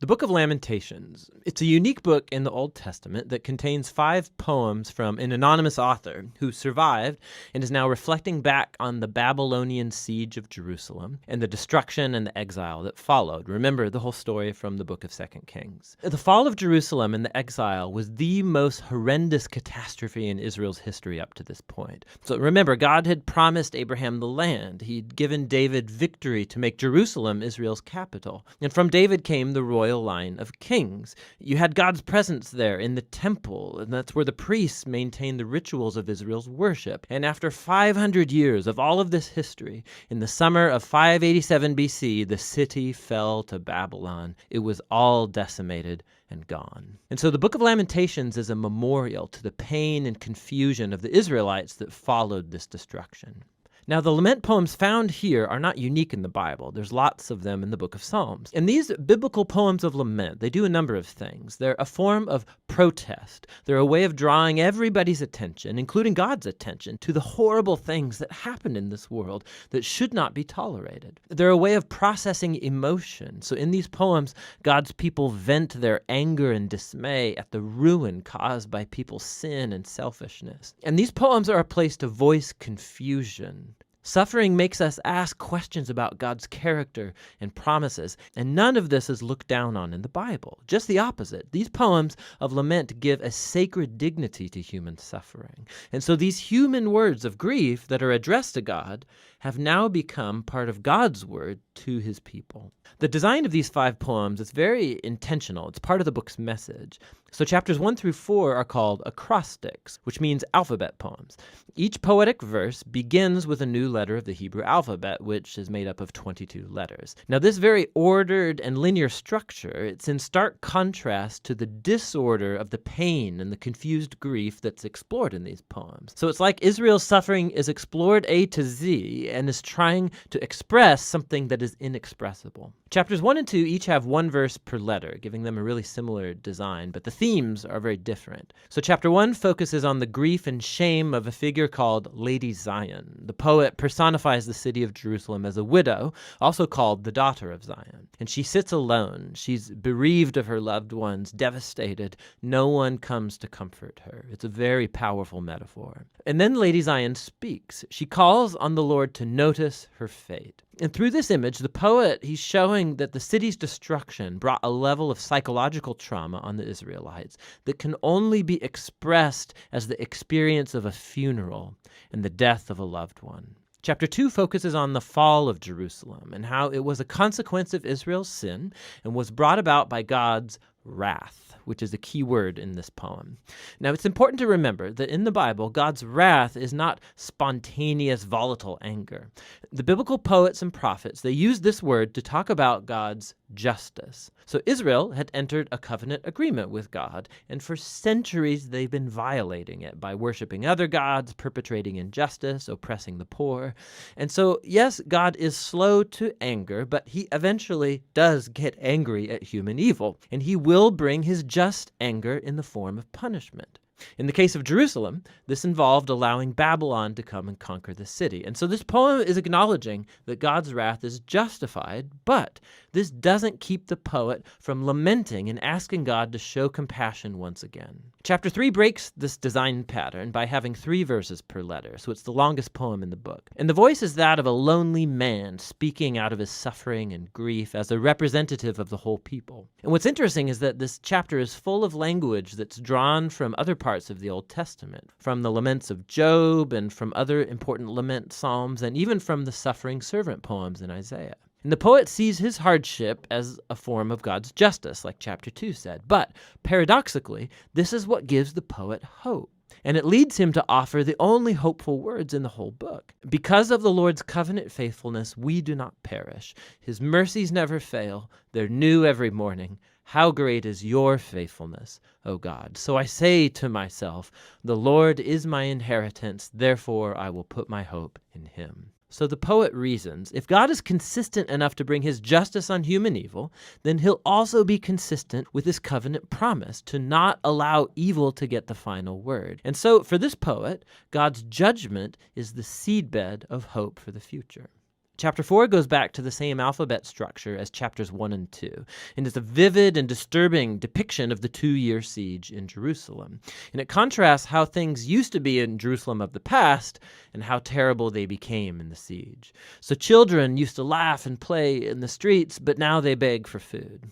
The book of Lamentations. It's a unique book in the Old Testament that contains 5 poems from an anonymous author who survived and is now reflecting back on the Babylonian siege of Jerusalem and the destruction and the exile that followed. Remember the whole story from the book of 2 Kings. The fall of Jerusalem and the exile was the most horrendous catastrophe in Israel's history up to this point. So remember, God had promised Abraham the land. He'd given David victory to make Jerusalem Israel's capital. And from David came the royal line of kings. You had God's presence there in the temple, and that's where the priests maintained the rituals of Israel's worship. And after 500 years of all of this history, in the summer of 587 BC, the city fell to Babylon. It was all decimated and gone. And so the book of Lamentations is a memorial to the pain and confusion of the Israelites that followed this destruction. Now, the lament poems found here are not unique in the Bible. There's lots of them in the book of Psalms. And these biblical poems of lament, they do a number of things. They're a form of protest. They're a way of drawing everybody's attention, including God's attention, to the horrible things that happen in this world that should not be tolerated. They're a way of processing emotion. So in these poems, God's people vent their anger and dismay at the ruin caused by people's sin and selfishness. And these poems are a place to voice confusion. Suffering makes us ask questions about God's character and promises, and none of this is looked down on in the Bible. Just the opposite. These poems of lament give a sacred dignity to human suffering. And so these human words of grief that are addressed to God have now become part of God's word to his people. The design of these 5 poems is very intentional. It's part of the book's message. So chapters 1 through 4 are called acrostics, which means alphabet poems. Each poetic verse begins with a new letter of the Hebrew alphabet, which is made up of 22 letters. Now, this very ordered and linear structure, it's in stark contrast to the disorder of the pain and the confused grief that's explored in these poems. So it's like Israel's suffering is explored A to Z and is trying to express something that is inexpressible. Chapters 1 and 2 each have 1 verse per letter, giving them a really similar design, but the themes are very different. So chapter 1 focuses on the grief and shame of a figure called Lady Zion. The poet personifies the city of Jerusalem as a widow, also called the daughter of Zion. And she sits alone. She's bereaved of her loved ones, devastated. No one comes to comfort her. It's a very powerful metaphor. And then Lady Zion speaks. She calls on the Lord to notice her fate. And through this image, the poet, he's showing that the city's destruction brought a level of psychological trauma on the Israelites that can only be expressed as the experience of a funeral and the death of a loved one. Chapter 2 focuses on the fall of Jerusalem and how it was a consequence of Israel's sin and was brought about by God's wrath, which is a key word in this poem. Now, it's important to remember that in the Bible, God's wrath is not spontaneous, volatile anger. The biblical poets and prophets, they use this word to talk about God's justice. So Israel had entered a covenant agreement with God, and for centuries they've been violating it by worshiping other gods, perpetrating injustice, oppressing the poor. And so, yes, God is slow to anger, but he eventually does get angry at human evil, and he will bring his just anger in the form of punishment. In the case of Jerusalem, this involved allowing Babylon to come and conquer the city. And so this poem is acknowledging that God's wrath is justified, but this doesn't keep the poet from lamenting and asking God to show compassion once again. Chapter 3 breaks this design pattern by having 3 verses per letter, so it's the longest poem in the book. And the voice is that of a lonely man speaking out of his suffering and grief as a representative of the whole people. And what's interesting is that this chapter is full of language that's drawn from other parts of the Old Testament, from the laments of Job and from other important lament psalms, and even from the suffering servant poems in Isaiah. And the poet sees his hardship as a form of God's justice, like chapter 2 said. But paradoxically, this is what gives the poet hope. And it leads him to offer the only hopeful words in the whole book. Because of the Lord's covenant faithfulness, we do not perish. His mercies never fail. They're new every morning. How great is your faithfulness, O God. So I say to myself, the Lord is my inheritance, therefore I will put my hope in him. So the poet reasons, if God is consistent enough to bring his justice on human evil, then he'll also be consistent with his covenant promise to not allow evil to get the final word. And so for this poet, God's judgment is the seedbed of hope for the future. Chapter 4 goes back to the same alphabet structure as chapters 1 and 2, and is a vivid and disturbing depiction of the 2-year siege in Jerusalem. And it contrasts how things used to be in Jerusalem of the past and how terrible they became in the siege. So children used to laugh and play in the streets, but now they beg for food.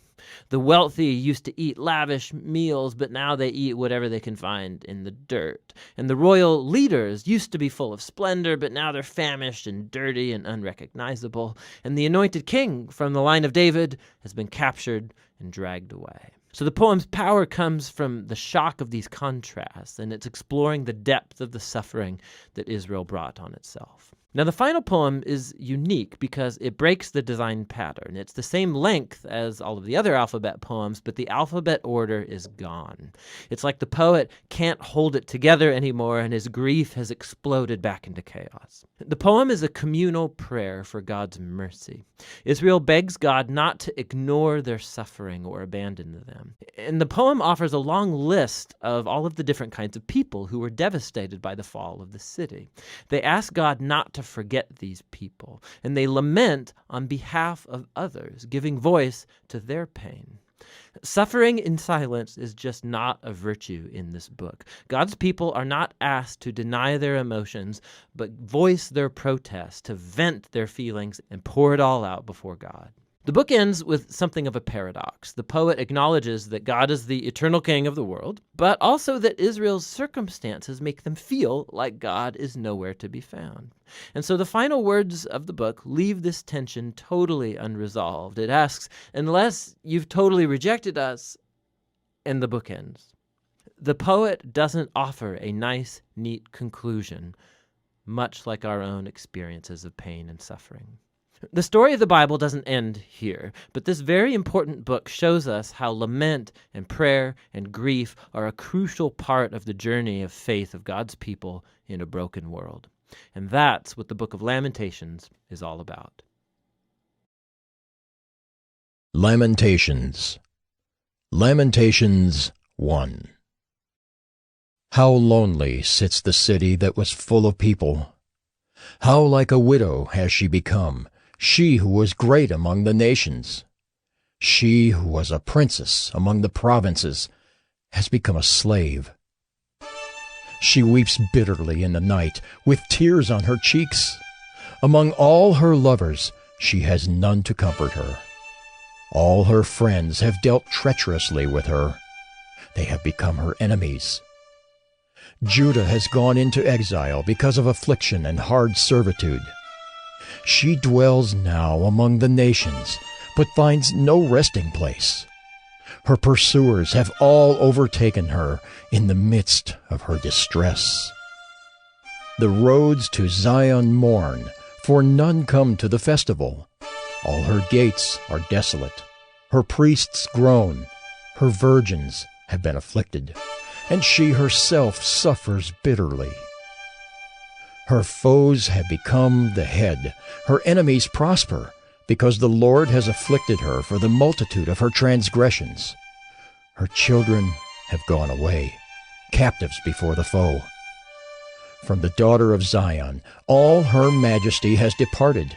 The wealthy used to eat lavish meals, but now they eat whatever they can find in the dirt. And the royal leaders used to be full of splendor, but now they're famished and dirty and unrecognizable. And the anointed king from the line of David has been captured and dragged away. So the poem's power comes from the shock of these contrasts, and it's exploring the depth of the suffering that Israel brought on itself. Now, the final poem is unique because it breaks the design pattern. It's the same length as all of the other alphabet poems, but the alphabet order is gone. It's like the poet can't hold it together anymore, and his grief has exploded back into chaos. The poem is a communal prayer for God's mercy. Israel begs God not to ignore their suffering or abandon them. And the poem offers a long list of all of the different kinds of people who were devastated by the fall of the city. They ask God not to forget these people, and they lament on behalf of others, giving voice to their pain. Suffering in silence is just not a virtue in this book. God's people are not asked to deny their emotions, but voice their protest, to vent their feelings and pour it all out before God. The book ends with something of a paradox. The poet acknowledges that God is the eternal king of the world, but also that Israel's circumstances make them feel like God is nowhere to be found. And so the final words of the book leave this tension totally unresolved. It asks, unless you've totally rejected us, and the book ends. The poet doesn't offer a nice, neat conclusion, much like our own experiences of pain and suffering. The story of the Bible doesn't end here, but this very important book shows us how lament and prayer and grief are a crucial part of the journey of faith of God's people in a broken world. And that's what the book of Lamentations is all about. Lamentations. Lamentations 1. How lonely sits the city that was full of people! How like a widow has she become, she who was great among the nations. She who was a princess among the provinces has become a slave. She weeps bitterly in the night, with tears on her cheeks. Among all her lovers she has none to comfort her. All her friends have dealt treacherously with her. They have become her enemies. Judah has gone into exile because of affliction and hard servitude. She dwells now among the nations, but finds no resting place. Her pursuers have all overtaken her in the midst of her distress. The roads to Zion mourn, for none come to the festival. All her gates are desolate. Her priests groan. Her virgins have been afflicted, and she herself suffers bitterly. Her foes have become the head. Her enemies prosper, because the Lord has afflicted her for the multitude of her transgressions. Her children have gone away, captives before the foe. From the daughter of Zion, all her majesty has departed.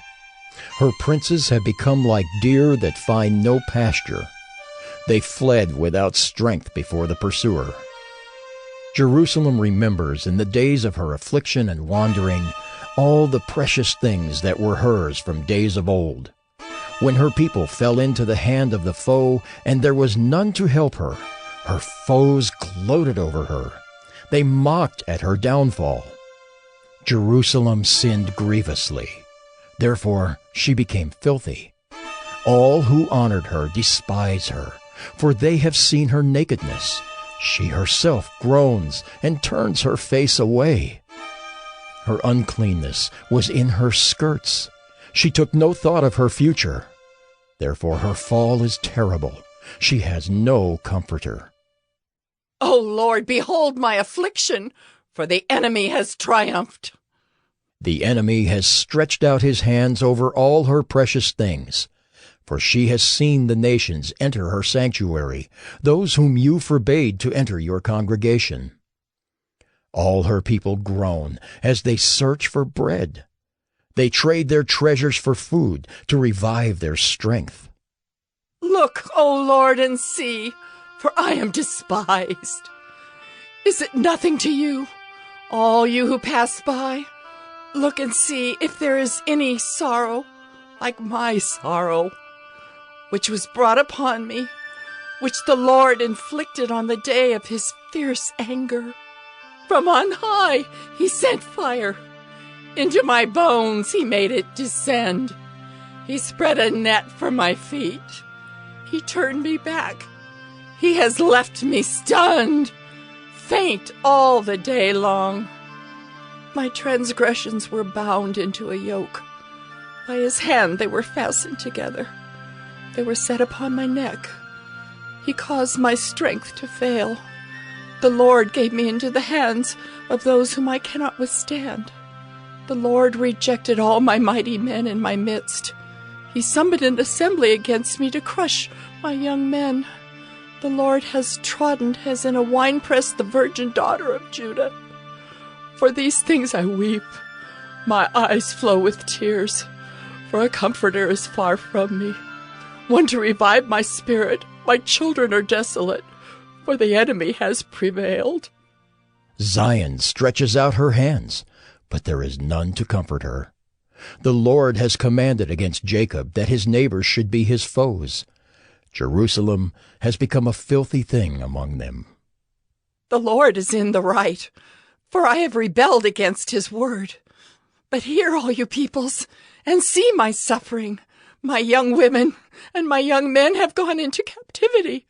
Her princes have become like deer that find no pasture. They fled without strength before the pursuer. Jerusalem remembers in the days of her affliction and wandering all the precious things that were hers from days of old. When her people fell into the hand of the foe, and there was none to help her, her foes gloated over her. They mocked at her downfall. Jerusalem sinned grievously. Therefore she became filthy. All who honored her despise her, for they have seen her nakedness. She herself groans and turns her face away. Her uncleanness was in her skirts. She took no thought of her future. Therefore her fall is terrible. She has no comforter. O Lord, behold my affliction, for the enemy has triumphed. The enemy has stretched out his hands over all her precious things. For she has seen the nations enter her sanctuary, those whom you forbade to enter your congregation. All her people groan as they search for bread. They trade their treasures for food to revive their strength. Look, O Lord, and see, for I am despised. Is it nothing to you, all you who pass by? Look and see if there is any sorrow like my sorrow, which was brought upon me, which the Lord inflicted on the day of his fierce anger. From on high he sent fire. Into my bones he made it descend. He spread a net for my feet. He turned me back. He has left me stunned, faint all the day long. My transgressions were bound into a yoke. By his hand they were fastened together. They were set upon my neck. He caused my strength to fail. The Lord gave me into the hands of those whom I cannot withstand. The Lord rejected all my mighty men in my midst. He summoned an assembly against me to crush my young men. The Lord has trodden as in a winepress the virgin daughter of Judah. For these things I weep. My eyes flow with tears, for a comforter is far from me, one to revive my spirit. My children are desolate, for the enemy has prevailed. Zion stretches out her hands, but there is none to comfort her. The Lord has commanded against Jacob that his neighbors should be his foes. Jerusalem has become a filthy thing among them. The Lord is in the right, for I have rebelled against his word. But hear, all you peoples, and see my suffering. My young women and my young men have gone into captivity.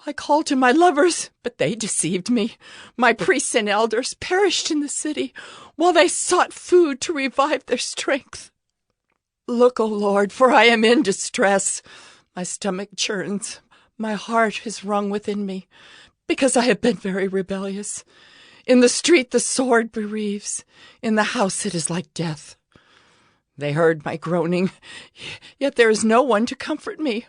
I called to my lovers, but they deceived me. My priests and elders perished in the city, while they sought food to revive their strength. Look, O Lord, for I am in distress. My stomach churns. My heart is wrung within me, because I have been very rebellious. In the street the sword bereaves. In the house it is like death. They heard my groaning, yet there is no one to comfort me.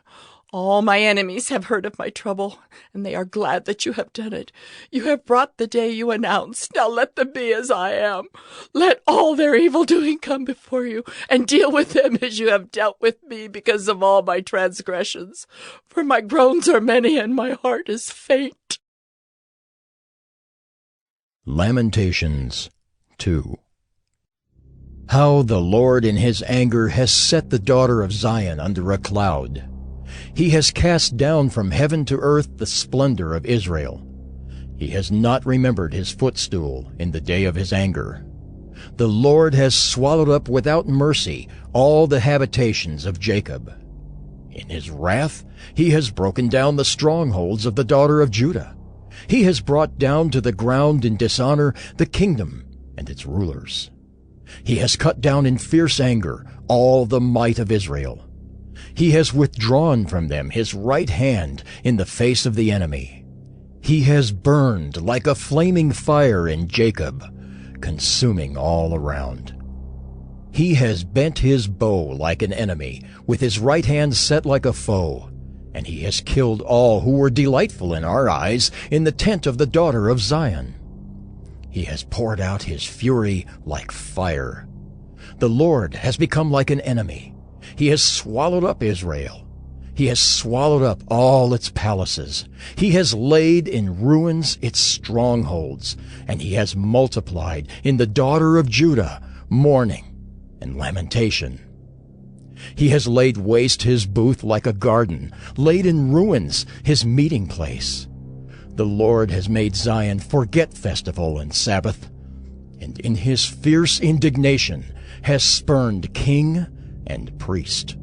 All my enemies have heard of my trouble, and they are glad that you have done it. You have brought the day you announced. Now let them be as I am. Let all their evil doing come before you, and deal with them as you have dealt with me because of all my transgressions. For my groans are many, and my heart is faint. Lamentations 2. How the Lord in his anger has set the daughter of Zion under a cloud. He has cast down from heaven to earth the splendor of Israel. He has not remembered his footstool in the day of his anger. The Lord has swallowed up without mercy all the habitations of Jacob. In his wrath he has broken down the strongholds of the daughter of Judah. He has brought down to the ground in dishonor the kingdom and its rulers. He has cut down in fierce anger all the might of Israel. He has withdrawn from them his right hand in the face of the enemy. He has burned like a flaming fire in Jacob, consuming all around. He has bent his bow like an enemy, with his right hand set like a foe, and he has killed all who were delightful in our eyes in the tent of the daughter of Zion. He has poured out his fury like fire. The Lord has become like an enemy. He has swallowed up Israel. He has swallowed up all its palaces. He has laid in ruins its strongholds, and he has multiplied in the daughter of Judah mourning and lamentation. He has laid waste his booth like a garden, laid in ruins his meeting place. The Lord has made Zion forget festival and Sabbath, and in his fierce indignation has spurned king and priest.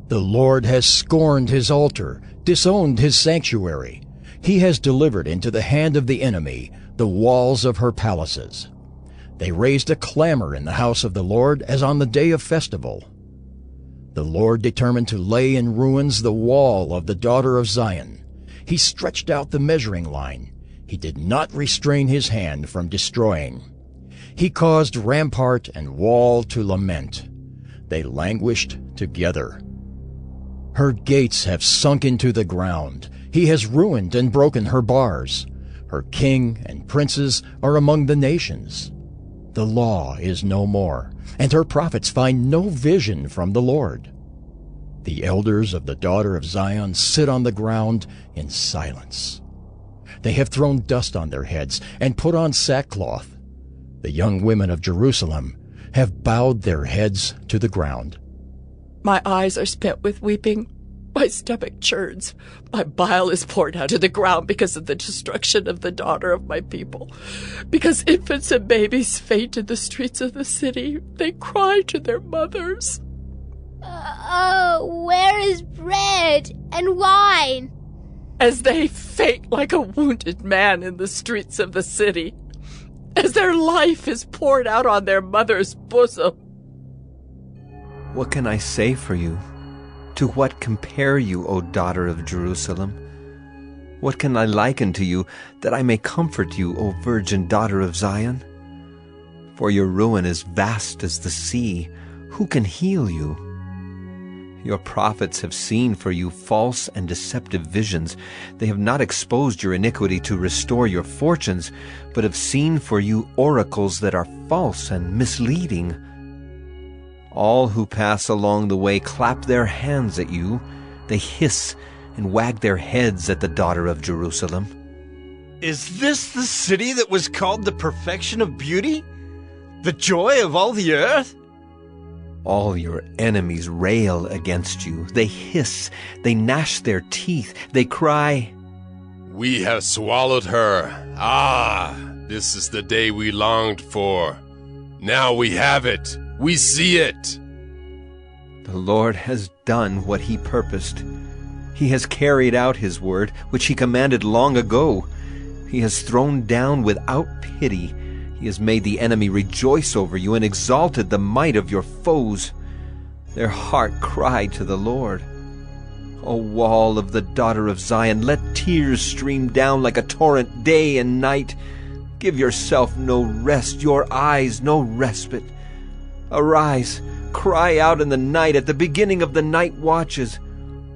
The Lord has scorned his altar, disowned his sanctuary. He has delivered into the hand of the enemy the walls of her palaces. They raised a clamor in the house of the Lord as on the day of festival. The Lord determined to lay in ruins the wall of the daughter of Zion. He stretched out the measuring line. He did not restrain his hand from destroying. He caused rampart and wall to lament. They languished together. Her gates have sunk into the ground. He has ruined and broken her bars. Her king and princes are among the nations. The law is no more, and her prophets find no vision from the Lord. The elders of the daughter of Zion sit on the ground in silence. They have thrown dust on their heads and put on sackcloth. The young women of Jerusalem have bowed their heads to the ground. My eyes are spent with weeping. My stomach churns. My bile is poured out to the ground because of the destruction of the daughter of my people. Because infants and babies faint in the streets of the city, they cry to their mothers. Oh, where is bread and wine? As they faint like a wounded man in the streets of the city, as their life is poured out on their mother's bosom. What can I say for you? To what compare you, O daughter of Jerusalem? What can I liken to you, that I may comfort you, O virgin daughter of Zion? For your ruin is vast as the sea. Who can heal you? Your prophets have seen for you false and deceptive visions. They have not exposed your iniquity to restore your fortunes, but have seen for you oracles that are false and misleading. All who pass along the way clap their hands at you. They hiss and wag their heads at the daughter of Jerusalem. Is this the city that was called the perfection of beauty? The joy of all the earth? All your enemies rail against you. They hiss, they gnash their teeth, they cry, We have swallowed her. Ah, this is the day we longed for. Now we have it. We see it. The Lord has done what he purposed. He has carried out his word, which he commanded long ago. He has thrown down without pity. He has made the enemy rejoice over you and exalted the might of your foes. Their heart cried to the Lord. O wall of the daughter of Zion, let tears stream down like a torrent day and night. Give yourself no rest, your eyes no respite. Arise, cry out in the night at the beginning of the night watches.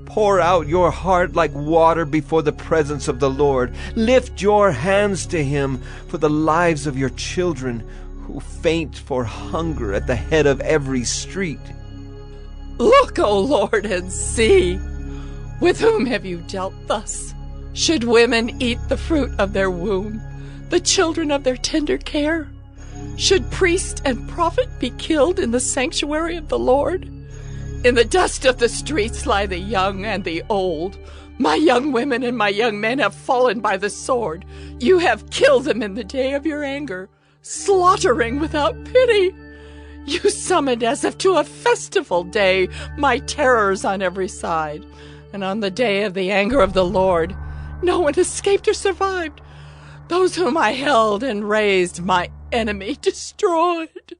Pour out your heart like water before the presence of the Lord. Lift your hands to him for the lives of your children who faint for hunger at the head of every street. Look, O Lord, and see. With whom have you dealt thus? Should women eat the fruit of their womb, the children of their tender care? Should priest and prophet be killed in the sanctuary of the Lord? In the dust of the streets lie the young and the old. My young women and my young men have fallen by the sword. You have killed them in the day of your anger, slaughtering without pity. You summoned as if to a festival day my terrors on every side. And on the day of the anger of the Lord, no one escaped or survived. Those whom I held and raised, my enemy destroyed.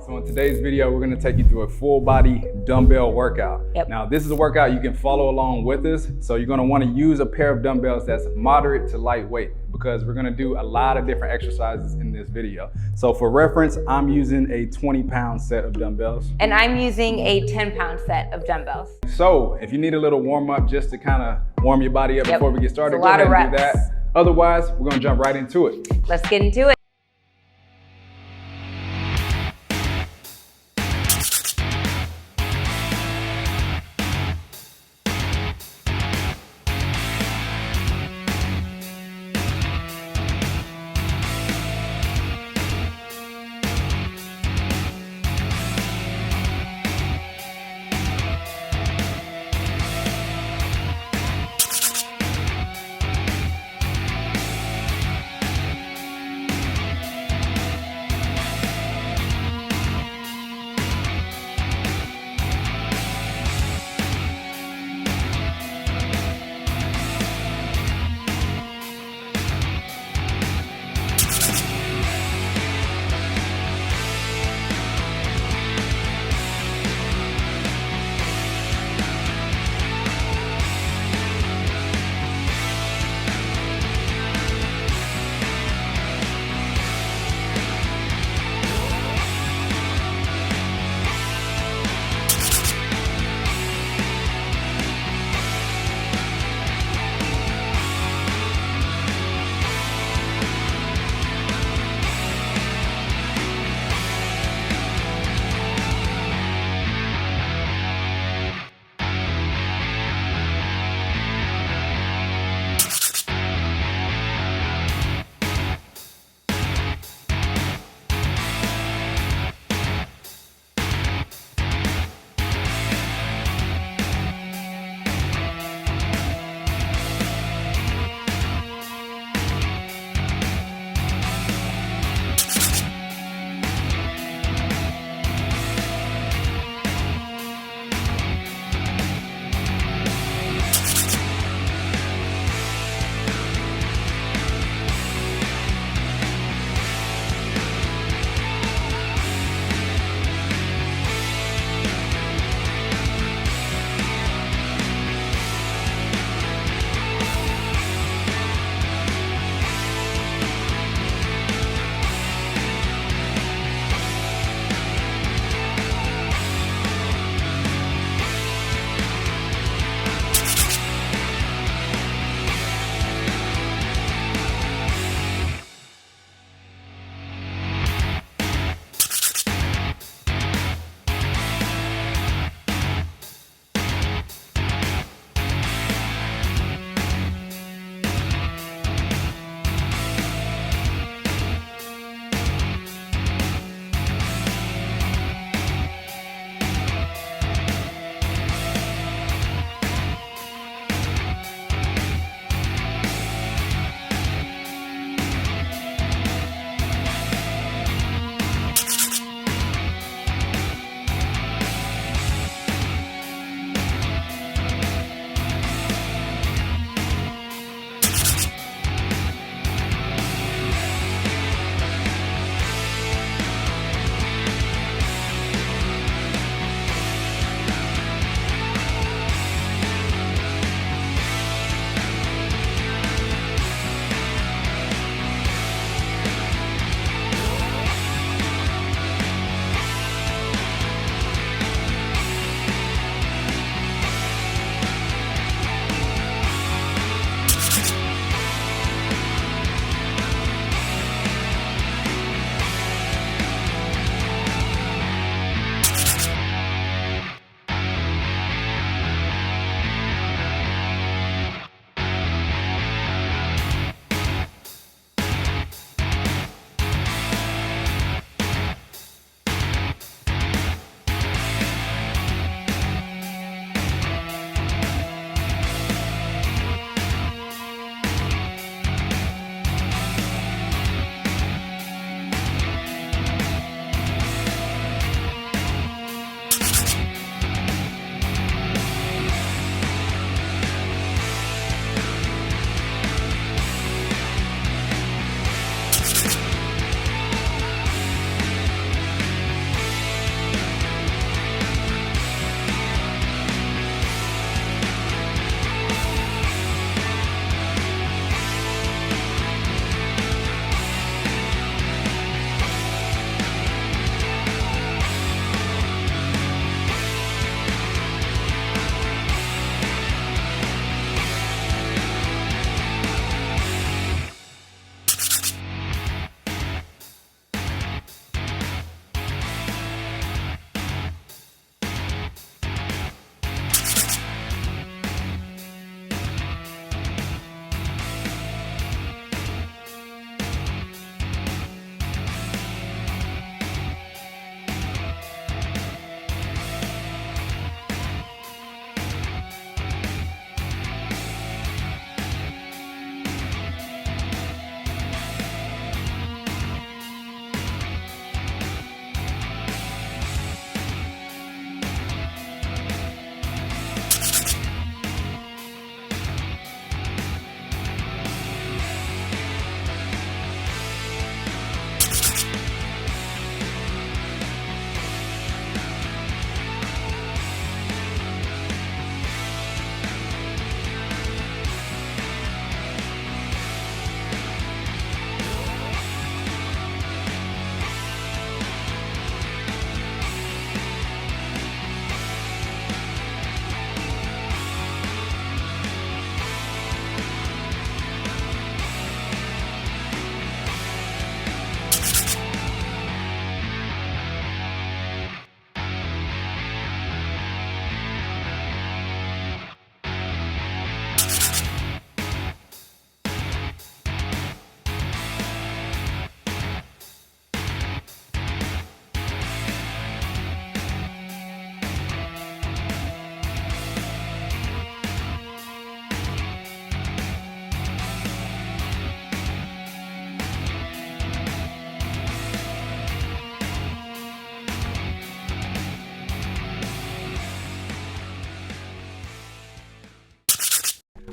So in today's video, we're gonna take you through a full body dumbbell workout. Now, this is a workout you can follow along with us. So you're gonna wanna use a pair of dumbbells that's moderate to lightweight because we're gonna do a lot of different exercises in this video. So for reference, I'm using a 20-pound set of dumbbells. And I'm using a 10-pound set of dumbbells. So if you need a little warm up just to kind of warm your body up Yep. before we get started, It's a go lot ahead of and do reps. that. Otherwise, we're gonna jump right into it. Let's get into it.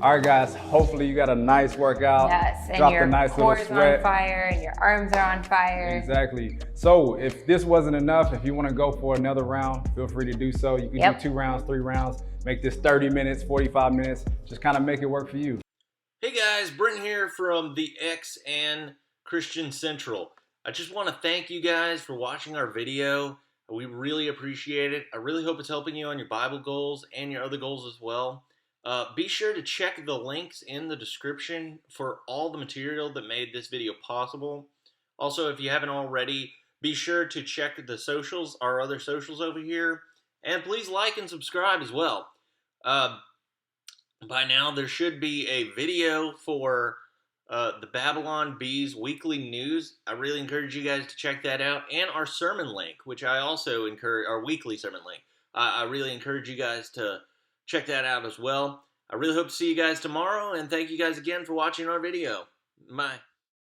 All right, guys, hopefully you got a nice workout. Yes, and dropped your a nice little core is sweat. on fire and your arms are on fire. Exactly. So if this wasn't enough, if you want to go for another round, feel free to do so. You can do 2 rounds, 3 rounds, make this 30 minutes, 45 minutes, just kind of make it work for you. Hey guys, Brent here from the X and Christian Central. I just want to thank you guys for watching our video. We really appreciate it. I really hope it's helping you on your Bible goals and your other goals as well. Be sure to check the links in the description for all the material that made this video possible. Also, if you haven't already, be sure to check the socials, our other socials over here, and please like and subscribe as well. By now, there should be a video for the Babylon Bees weekly news. I really encourage you guys to check that out, and our sermon link, which I also encourage, our weekly sermon link. I really encourage you guys to check that out as well. I really hope to see you guys tomorrow, and thank you guys again for watching our video. Bye.